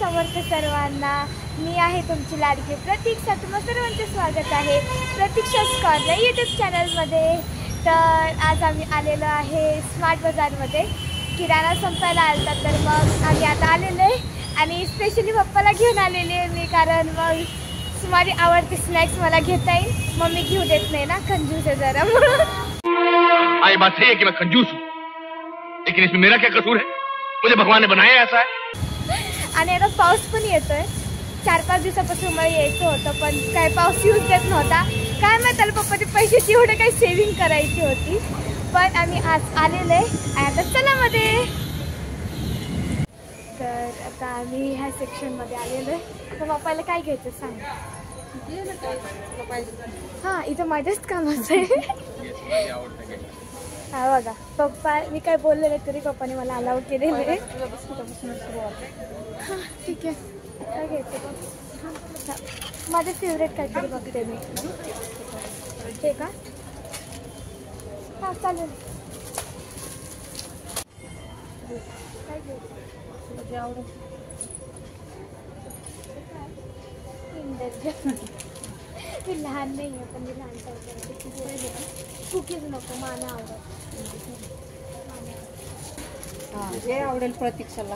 समर्थ सर्वांना. मी आहे तुमची लाडकी प्रतीक्षा. तुम्हा सर्वांचे स्वागत आहे प्रतीक्षा कॉर्नर यूट्यूब चॅनलमध्ये. तर आज आम्ही आलेलो आहे स्मार्ट बाजारमध्ये. किराणा संपायला आलता, तर मग आम्ही आता आलेलो आहे आणि स्पेशली पप्पाला घेऊन आलेली आहे मी, कारण मग माझी आवडती स्नॅक्स मला घेता येईल. मम्मी घेऊ देत नाही ना, कंजूस आहे जरा. ये बात सही है कि मैं कंजूस हूँ, लेकिन इसमें मेरा क्या कसूर है? मुझे भगवान ने बनाया ऐसा है. आणि आता पाऊस पण येतोय. 4-5 दिवसापासून मला यायचं होतं, पण काय पाऊस येऊच देत नव्हता. काय माहिती त्याला पप्पाचे पैशाची एवढे काही सेव्हिंग करायची होती. पण आम्ही आज आलेलो आहे आणि आता चला मध्ये. तर आता आम्ही ह्या सेक्शनमध्ये आलेलो आहे. तर पप्पाला काय घ्यायचं सांग. हां, इथं माझ्याच कामाचं आहे. हा बघा, पप्पा मी काय बोललेले तरी पप्पाने मला अलाउ केलेलं आहे. हां ठीक आहे, काय घ्यायचं बघ. माझं फेवरेट काहीतरी बघते मी. हे का? हां चालेल. काय घ्यायचं? मी लहान नाही आहे, पण मी लहान पाहिजे. कुकीज नको, मला आवडत. हे आवडेल प्रतीक्षाला.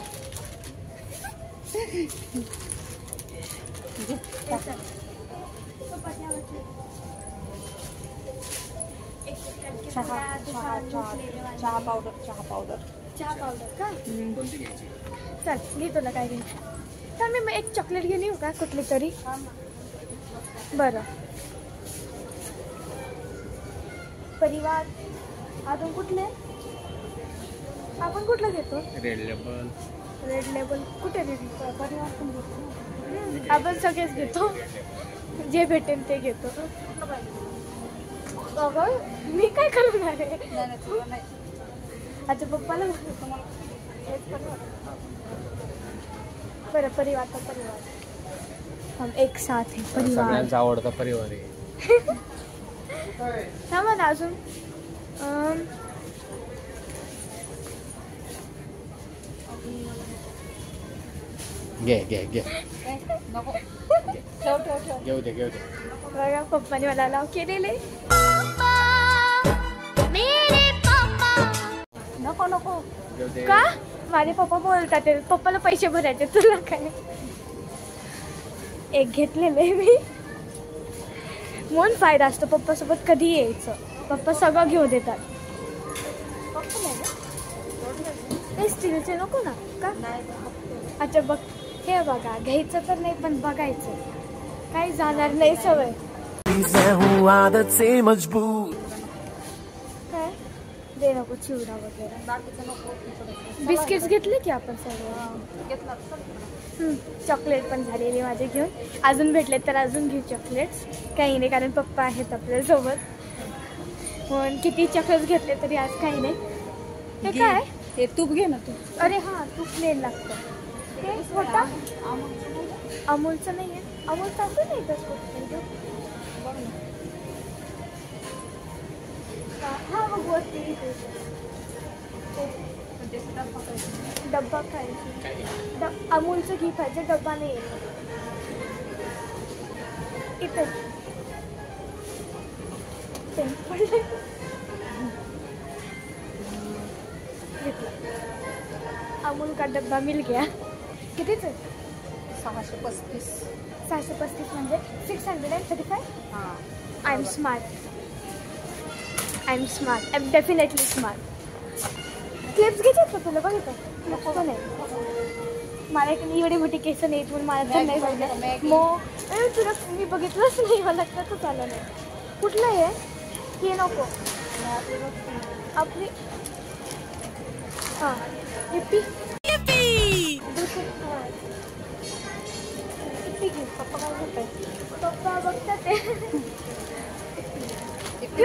चहा पावडर का? चल घे, तुला काय घ्यायचं. तर मी एक चॉकलेट घेऊन येऊ का कुठली तरी? बरं. परिवार अजून कुठले? आपण कुठलं घेतो? Red label. रेड लेबल कुठे? परिवार पण घेतो. आपण सगळेच घेतो, जे भेटेल ते घेतो. अगं मी काय करणार आहे? अच्छा पप्पाला बरं. परिवार तर परिवार, हम एक साथ है. परिवार सगळ्यांचा आवडता परिवार आहे. थांबा ना अजून. घे घे घे नको. घेऊ दे घेऊ दे. बघा पप्पाने मला अलाव केलेले. नको नको घेऊ दे. का? माझे पप्पा बोलतात ते, पप्पाला पैसे भरायचे, तुला काय? एक घेतलेलं आहे मी. म्हणून फायदा असतो पप्पासोबत कधी यायचं. पप्पा सगळं घेऊ देतात. हे स्टीलचे नको ना का? अच्छा बघ, हे बघा, घ्यायचं तर नाही पण बघायचं, काही जाणार नाही सवय. काय दे नको, चिवडा वगैरे. बाकीचं नको. बिस्किट्स घेतले की आपण सगळं घेतलं. चॉकलेट पण झालेली माझे घेऊन. अजून भेटले तर अजून घेऊ चॉकलेट्स, काही नाही, कारण पप्पा आहेत आपल्यासोबत. म्हणून किती चॉकलेट्स घेतले तरी आज काही नाही. हे काय? हे तूप घे ना तू. अरे हां, तूप प्लेन लागतं. हे छोटा अमूलचं नाही आहे. अमूलचं असं नाही तर हां मग वरती डब्बा खायचा. अमूलचं घी पाहिजे, डब्बा नाही येत इथं. अमूल का डब्बा मिल गया. कितीच आहे? 635. 635 म्हणजे 635. हां. I am smart. I am definitely smart. Clips घ्यायच्यात का तुला? बघितलं नको पण आहे. मला एक एवढी मोठी केस नाही म्हणून मला तर नाही पाहिजे. मग तुला मी बघितलंच नाही, मला लक्षातच आलं नाही. कुठलं आहे हे? नको आपली. हां हिप्पी घे. पप्पा काय करताय? पप्पा बघतात ते.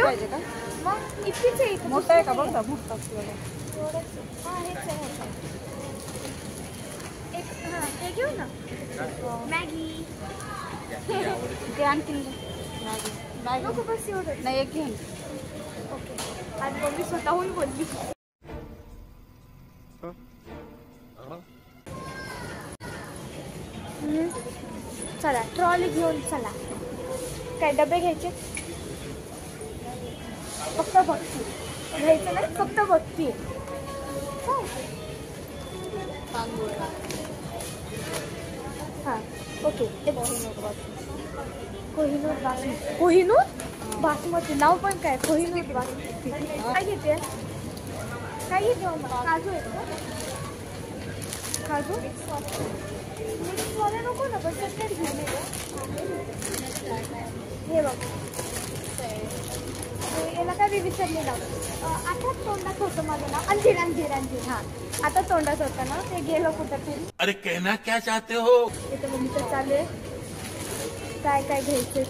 पाहिजे का? मग इतकीच आहे. मोठा आहे का? बघ ना मोठा. हां हेच आहे. एक हां हे घेऊ ना. मॅगी ते आणखी नको, बस एवढं. नाही, एक घेईन. ओके. आणि मग मी स्वतःहून बोलली. ट्रॉली घेऊन चला. काय डबे घ्यायचे? फक्त भक्ती घ्यायचं नाही, फक्त भक्ती. हां ओके. कोहिनूर बासमती. कोहिनूर बासमती नाव पण काय? कोहिनूर बासमती. काय घेते? काय घेते मम्मा? काजू आहेत का? काजू मिक्सवाले नको ना, पण चटणी घेऊन ये. हे बघ, याला काय मी विसरले ना. आता तोंडात होतं माझं नाव. अंजीर अंजीर अंजीर. हां आता तोंडात होतं ना, ते गेलं कुठं तरी. अरे कहना क्या चाहते हो? इथं मम्मीचं चालू आहे काय काय घ्यायचं ते.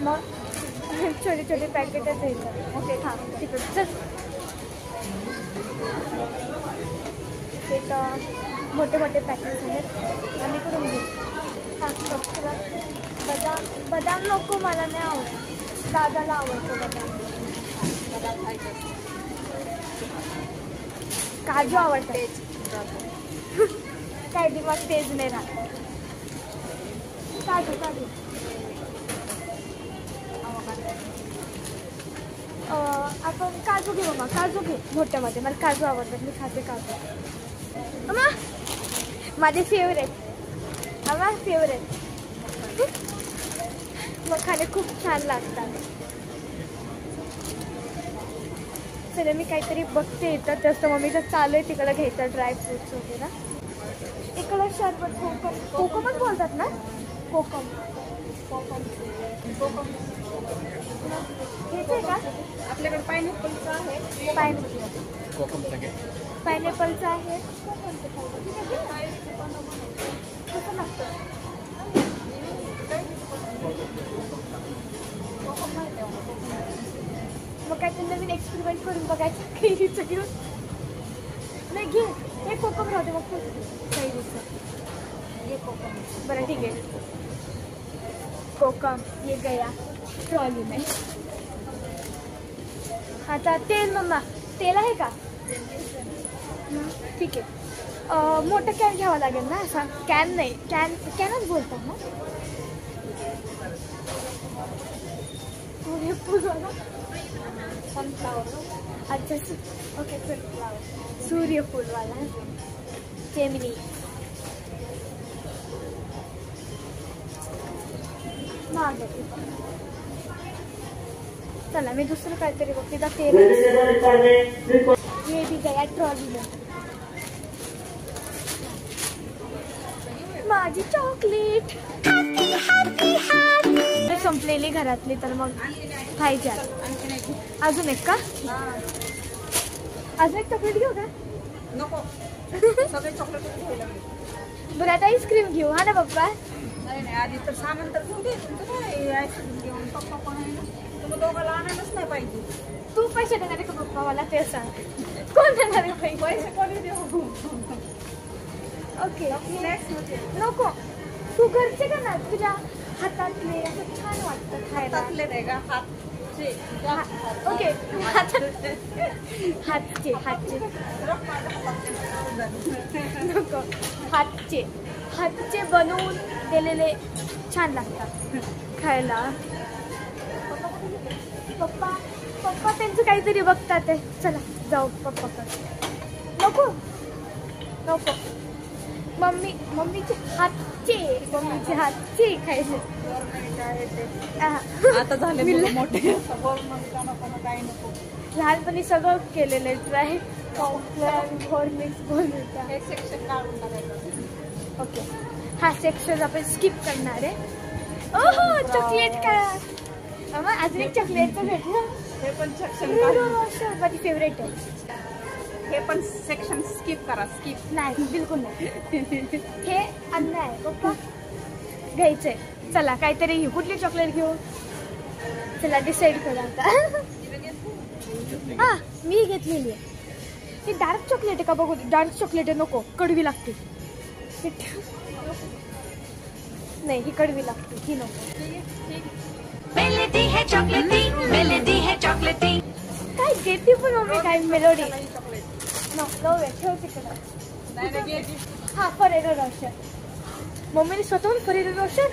मग छोटे छोटे पॅकेटच घ्यायचं. ओके हां तिकडे चल. एक मोठे मोठे पॅकेट्स आहेत आम्ही करून घेऊ. हां बदाम बदाम नको, मला नाही आवडत. दादाला आवडतो बदाम. काजू आवडतात. काय दिवस तेज नाही राहत. काजू काजू आपण काजू घेऊ मग. काजू घेऊ मोठ्यामध्ये. मला काजू आवडतात, मी खाते काजू. अम्मा माझे फेवरेट. अम्मा फेवरेट. मग खाणे खूप छान लागतात. चला मी काहीतरी बघते इथं. तसं मम्मीचं चालू आहे तिकडं घ्यायचं ड्रायफ्रुट्स वगैरे. इकडं शरबत कोकम. कोकमच बोलतात ना? कोकम कोकम कोकम घ्यायचं आहे का? आपल्याकडे पायनॅपलचं आहे. पायनॅपलचं आहे. कसं लागतं? मग काय ते नवीन एक्सपेरिमेंट करून बघायचं कैरीचं घेऊन. नाही घे हे कोकम राहते मग कैरीचं. हे कोकम बरं ठीक आहे. कोकम ये गया ट्रॉली में. आता तेल मम्मा, तेल आहे का? ठीक आहे. मोठं कॅन घ्यावं लागेल ना. असा कॅन नाही, कॅनच बोलतात ना. सूर्यफूलवाला. सनफ्लावर. अच्छा ओके सनफ्लावर. सूर्यफूलवाला. जेमिनी. महाग आहे. चला मी दुसरं काहीतरी बघते. का तेल ये भी गया ट्रॉली में. माझी चॉकलेट संपलेली घरातली, तर मग खायची. अजून एक का? अजून एक चॉकलेट घेऊ का? नको सगळे चॉकलेट घ्यायला. बरं आता आईस्क्रीम घेऊ. हा ना पप्पा? नाही नाही आधी तर सामान तर घेऊन दे. तुमचं काय आईस्क्रीम घेऊन पप्पा पण आहे ना. तुम्ही दोघांना आणायलाच नाही पाहिजे. तू पैसे देणार का पप्पा मला ते सांग. कोण देणार आहे पैसे कोणी देऊ? ओके नको. तू घरचे का ना, तुझ्या हातातले असं छान वाटतं खायला. हातातले नाही का? हातचे. ओके हातचे हातचे नको. हातचे हातचे बनवून दिलेले छान लागतात खायला. पप्पा पप्पा त्यांचं काहीतरी बघतात आहे. चला जाऊ पप्पाकडे. नको नको. मम्मीचे हातचे खायचे. आता झाले मोठे. काही नको. लहानपणी सगळं केलेलं आहे. ट्राय कॉम्प्लॅन हॉर्लिक्स बोलता. हे सेक्शन काढून टाकायचं. ओके हा सेक्शन आपण स्किप करणार आहे. ओहो चॉकलेट का? अजून एक चॉकलेटचं भेटलं. हे पण सेक्शन माझी फेवरेट आहे. हे पण सेक्शन स्किप करा. स्किप नाही बिलकुल नाही. हे अन्न आहे पप्पा. घ्यायचंय. चला काहीतरी घेऊ. कुठली चॉकलेट घेऊ? चला डिसाईड करा आता. हां मी घेतलेली आहे. ही डार्क चॉकलेट आहे का बघू. डार्क चॉकलेट आहे. नको कडवी लागते. नाही ही कडवी लागते. ही नको. मेलेडी है चॉकलेटी. काय देते पण मम्मी काय मेलोडी. नको ठेव तिकडं. हां फरेरो रोशर. मम्मीने स्वतःहून फरीड रोशन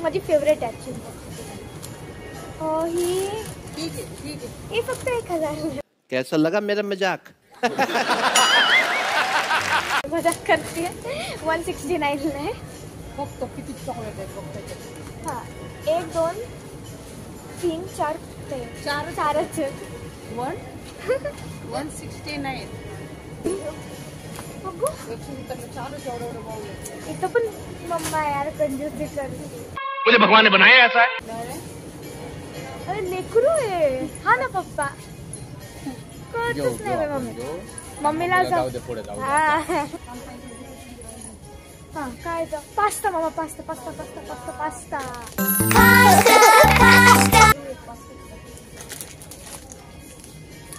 माझी फेवरेट आहे ऍक्च्युली. ही ठीक आहे. हे फक्त 1000. कैसा लगा मेरा मजाक? मजाक करते. 169 आहे. फक्त किती चॉकलेट आहे फक्त? हा 1 2 3 4 चारच 169. इथं पण मम्मा यार कंजूसी करते. मुझे भगवान ने बनाया ऐसा है. अरे लेकरू आहे. हा ना पप्पा कळतच नाही बाई मम्मी. मम्मीला जाऊ हा काय पास्ता मामा पास्ता.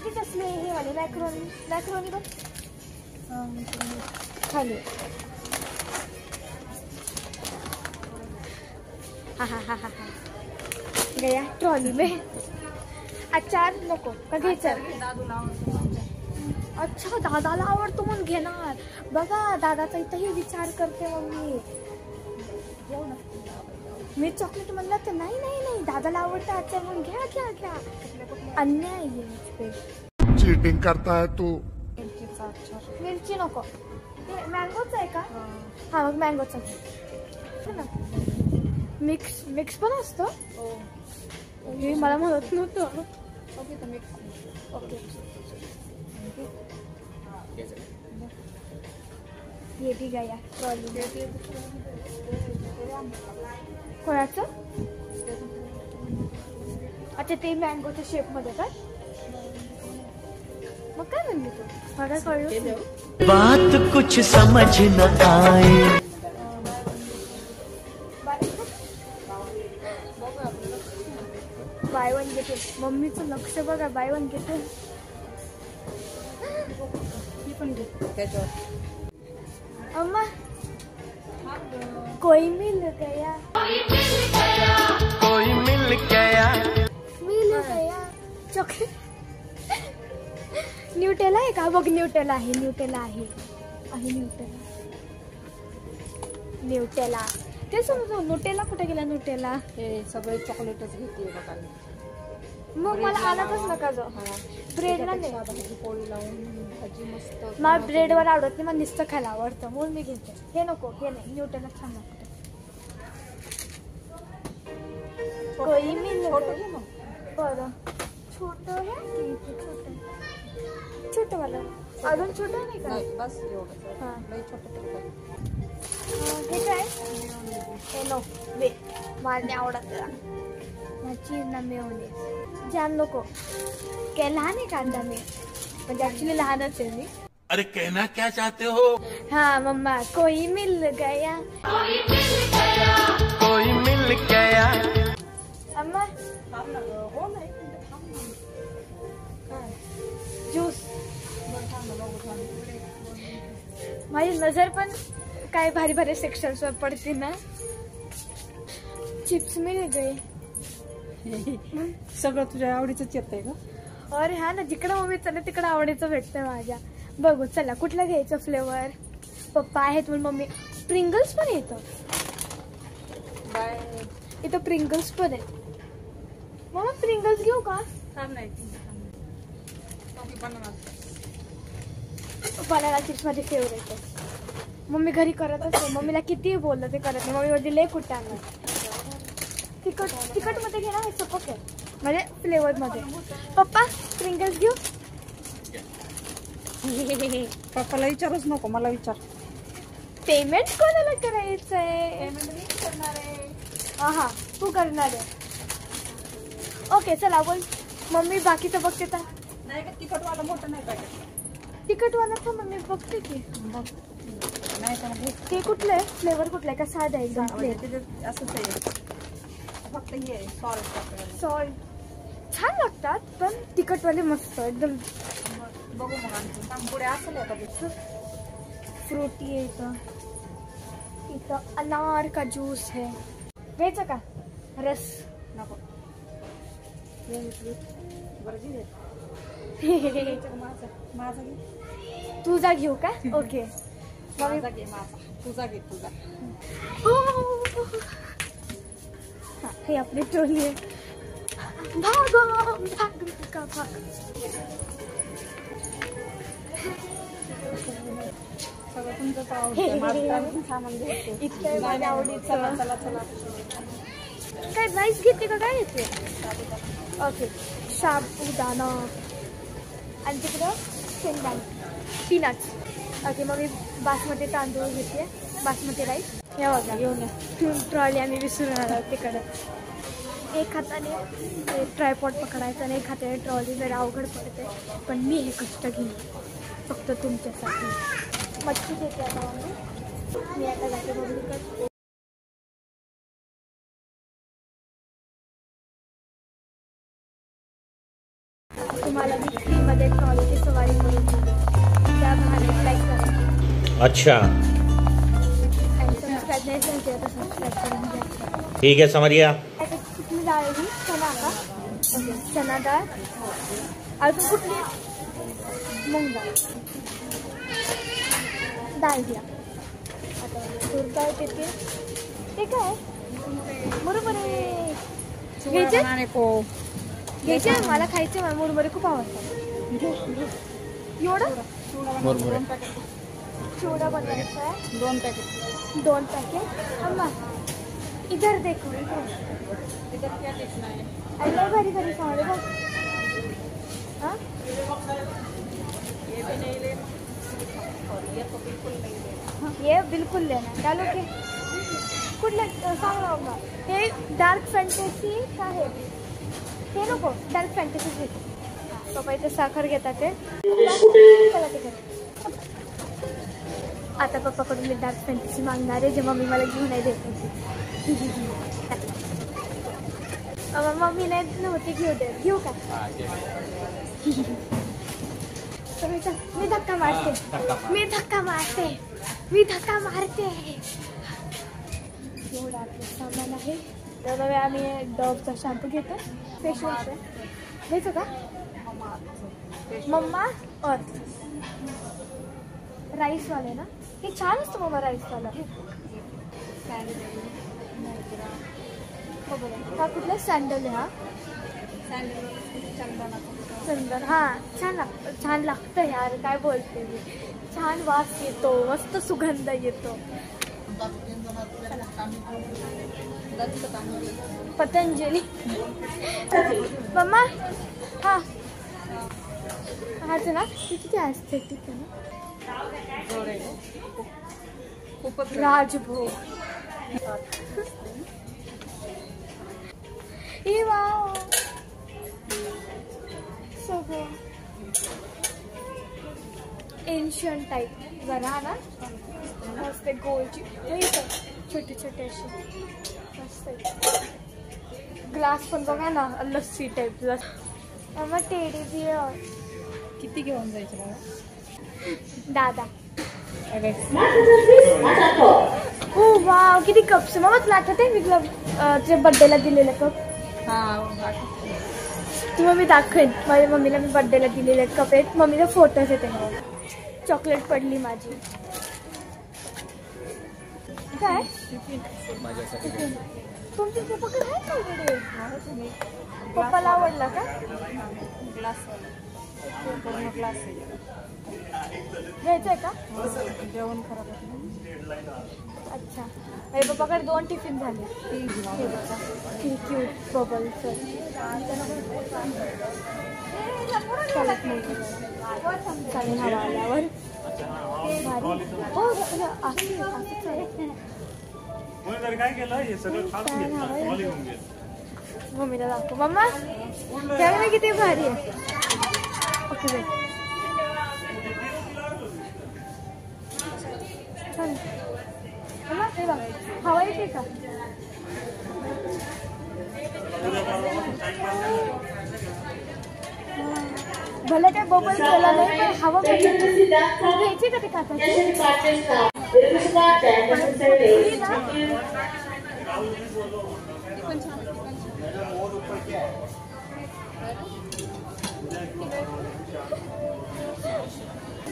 हे कसले हे वाले मॅक्रोनी बघ खाली. हा गया ट्रॉली में. अचार नको का घ्यायचं? अच्छा दादाला आवडतो म्हणून घेणार. बघा दादाचा इथंही विचार करते मम्मी. मी चॉकलेट म्हणलं तर नाही दादाला आवडतं अचार म्हणून घ्या. अन्याय आहे. चीटिंग करता है तू. मिरची नको. मँगोच आहे का? हा मग मँगोचा ना. मिक्स पण असतो. हे मला म्हणत नव्हतं. ओके ये भी गया ट्रॉली. कोणाचं? अच्छा ते मँगोच्या शेप मध्ये काय? मग काय म्हणली तू? मला कळलं बात कुछ समझ न आए. Buy one get. मम्मीचं लक्ष बघा. Bye one gate. अम्मा कोई मिल गया. चॉकलेट न्यूटेला आहे का? बघ न्यूटेला आहे. न्यूटेला ते समजू. न्यूटेला कुठे गेला? न्यूटेला हे सगळे चॉकलेटच घेते बघा. मग मला आणतच नका जो. ब्रेडला नाही. पोळी लावून भाजी मस्त. मला ब्रेडवर आवडत नाही. मला नुसतं खायला आवडतं म्हणून मी घेते. हे नको. हे नाही. न्यूटेला छान लागतं. कोई मिल गया. बरं छोटं वाला अजून छोटं नाही का? बस एवढं. हा लई छोटं. हे काय? हे नो बे मला नाही आवडत. चीज ना मेयोनीज जाम नको. काय लहान आहे कांदा मी म्हणजे ऍक्च्युली लहानच आहे मी. अरे कहना क्या चाहते हो? हाँ मम्मा कोई मिल गया. अम्मा ज्यूस. माझी नजर पण काय भारी भारी सेक्शन्स वर पडते ना. चिप्स मिल गए. सगळं तुझ्या आवडीचंच येतंय का? अरे हा ना जिकडं मम्मी चला तिकडं आवडीचं भेटतंय माझ्या. बघू चला कुठलं घ्यायचं फ्लेवर. पप्पा आहेत म्हणून मम्मी. प्रिंगल्स पण येतं. इथं प्रिंगल्स पण आहे. मम्मा प्रिंगल्स घेऊ का? बनाना चिप्स माझे फेवरेट आहे. मम्मी घरी करतच नाही. मम्मीला किती बोललं ते करत नाही. मम्मी मध्ये लय कुठं आणलं. तिखट मध्ये घे ना. हे सपक आहे म्हणजे फ्लेवर मध्ये. पप्पा प्रिंगल्स घेऊ. पप्पाला विचारूच नको. मला विचार. पेमेंट कोणाला करायचंय? हा तू करणार आहे. ओके चला बोल. मम्मी बाकीचं बघते तर. नाही का तिखटवाला मोठं नाही पाहिजे. तिखटवाला तर मम्मी बघते की. नाही तर ते कुठलं आहे? फ्लेवर कुठलं आहे का? साधं आहे एकदम प्लेन. असंच आहे. फक्त हे सॉल्ट. छान लागतात पण तिखटवाले मस्त एकदम. बघू मग आणखी पुढे असेल का? फ्रूटी आहे इथं. इथं अनार का ज्यूस है. घ्यायचं का? रस नको. माझं घे. तुझा घेऊ का? ओके मम्मी माझा घे माझा, तुझा घे तुझा. हा, हे आपली ट्रॉली आहे. भागो भाग का भाग. सगळं तुमचं आवडतं, माझं पण सामान घ्यायचं. इतकं माझ्या आवडीचं. चला चला चला. काय राईस घेते का काय घेते? ओके साबुदाणा आणि तिकडं शेंगदाणे पीनट्स. ओके मग मी बासमती तांदूळ घेते, बासमती राईस. या बघा घेऊन या. ट्रॉली आम्ही विसरून आलो तिकडं. एक हाताने ट्रायपॉड पकडायचं आणि एक हाताने ट्रॉली जरा अवघड पडते, पण मी हे कष्ट घेईन फक्त तुमच्यासाठी. मच्छी घेते आता मी आता जाते बघू. तुम्हाला मी फ्रीमध्ये ट्रॉलीची सवारी करून दिली, त्या बहाण्यात लाईक करा. अच्छा आणि सबस्क्राईब नाही झालं तर सबस्क्राईब करून घ्या. ठीक है समझ गया. आता कुठली डाळ आहे? चना का? ओके चना डाळ. अजून कुठली? मूग डाळ. डाळ घ्या. आता तूर डाळ देते. ते काय बरोबर आहे. घ्यायचे घ्यायचे मला खायचे. मला मुरमुरे खूप आवडतात. एवढं चिवडा बनवायचा आहे. 2 पॅकेट. 2 पॅकेट. अम्मा इधर देखो इधर क्या देखना है? अल्लाह भारी भारी सामान बघ. हाँ ये भी नहीं लेना और ये तो बिल्कुल नहीं लेना. ये बिल्कुल लेना. डालो के कुठलं सांग ना मग. हे डार्क फॅन्टसी का आहे? हे नको डार्क फॅन्टसी घेते. पप्पा इथे साखर घेतात ते. चला ते घरी. आता पप्पाकडून मी डार्क फॅन्टसी मागणार आहे जेव्हा मी मला घेऊन नाही देते. मम्मी नाही नव्हती घेऊ दे. घेऊ का? मी धक्का मारते. मी धक्का मारते. मी धक्का मारते. एवढं आपलं सामान आहे. तर आम्ही डॉगचा शॅम्पू घेतो. फेस वॉश आहे घ्यायचं का? मम्मा अर्थ राईसवाले ना. हे छान असतं मम्मा राईसवाला. हा कुठला सँडल आहे? हा चंदन. हां छान लागतं यार. काय बोलते मी. छान वास येतो, मस्त सुगंध येतो. पतंजली. मम्मा हां हाच ना. किती असते ठीक आहे ना. खूपच राजभोग. ए वाव सगळं एन्शियंट टाईप जरा ना. मस्त गोलची छोटे छोटे असे मस्त. ग्लास पण बघा ना लस्सी टाईप. मग टेडी बियर किती घेऊन जायचं मला? दादा. हो वाव किती कप्स. मग तुला आठवते मी तुला तुझ्या बड्डेला दिलेलं कप? हां तेव्हा मी दाखवेन. माझ्या मम्मीला मी बड्डेला दिलेले कप आहेत. मम्मीला फोटोज येते. चॉकलेट पडली माझी. काय तुमची पप्पा काय ऑलरेडी? पप्पाला आवडला का? ग्लास पूर्ण ग्लास घ्यायचंय का? जेवण खराब होतं. अच्छा माझ्या पप्पाकडे 2 टिफिन झाले. क्यूट बबल चालत नाही. चालेल हवा आल्यावर भारी. हो असंच आहे. मम्मीला दाखव. मम्मा त्याला किती भारी आहे. ओके बाई छान. मम्मा हे बघ हवा येते का? भले काय बबल केला नाही पण हवा घ्यायची का ते काकाची?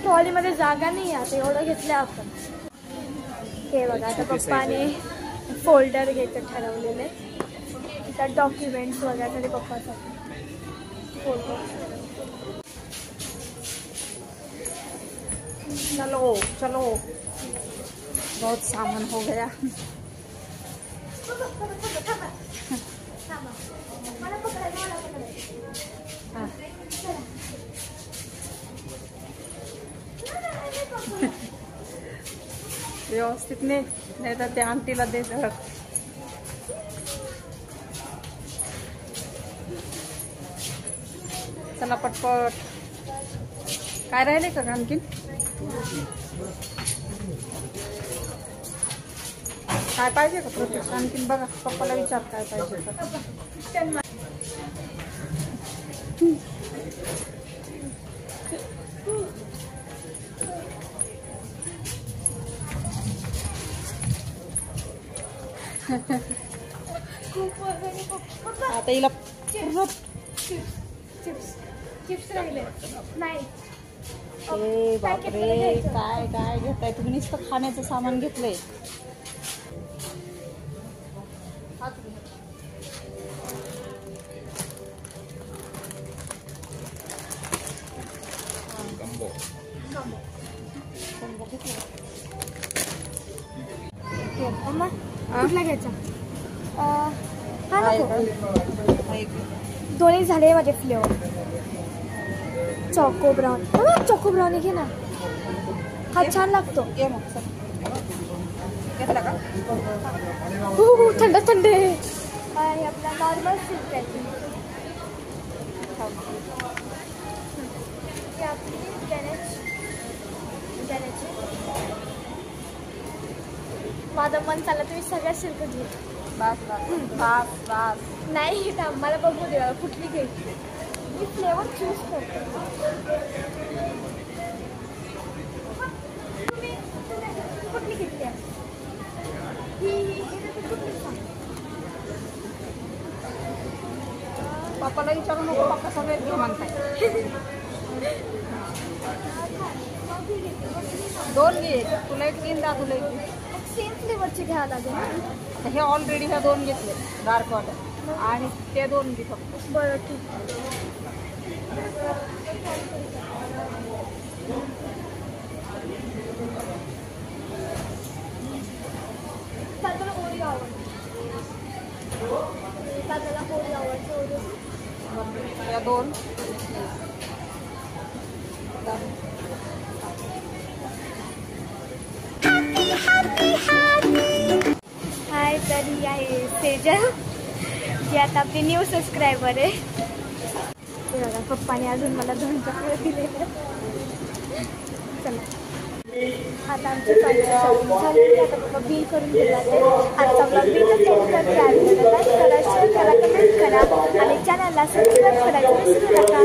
ट्रॉलीमध्ये जागा नाही आता एवढं घेतलं आपण. हे बघा आता पप्पाने फोल्डर घ्यायचं ठरवलेलं आहे. इथं डॉक्युमेंट्स वगैरे तरी पप्पासाठी फोल्डर. चलो चलो, बहुत सामान हो गया. व्यवस्थित नाही तर त्या आंटीला देत. चला पटपट. काय राहिले का आणखीन? काय पाहिजे का प्रत्यक्ष आणखीन? बघा पप्पाला विचार काय पाहिजे तर. आता हिला चिप्स राहिले नाही. ए बापरे, काय काय घेताय तुम्ही? नुसतं खाण्याचं सामान घेतलंय. कुठला घ्यायचा? हा नको. दोन्ही झाले माझे flavour. Choco brown. Choco brownie घे ना, हा छान लागतो. ये मग चल. घेतला का? थंड थंड आहे. आणि आपला नॉर्मल सिल्क आहे. माझं मन चाललं तुम्ही सगळ्यात सिल्क घे. बस बस बस बस. नाही थांब, मला बघू दे कुठली घ्यायची. मी फ्लेवर चूज करते. तुम्ही कुठली घेतली आहे? पप्पाला विचारू नको, पप्पा सगळेच घे म्हणताय. दोन घे, तुला एक तीन दादूला एक घे. सेम फ्लेवरची घ्यावं लागेल ना. हे ऑलरेडी ह्या दोन घेतले डार्क वॉटर आणि ते दोन घे फक्त. बरं ठीक. दादाला ओरी आवडते. दादाला ओरी आवडते. ओरी या दोन. हाय, तर ही आहे सेजल, जी आता आपली न्यू सबस्क्रायबर आहे. बघा पप्पाने अजून मला 2 चॉकलेट दिलेले. चला आता आमची शॉपिंग झाली. आता पप्पा बिल करून दिला आहे. आजचा ब्लॉग बिल करते. लाईक करा, शेअर करा, कमेंट करा आणि चॅनलला सबस्क्राईब करायला विसरू नका.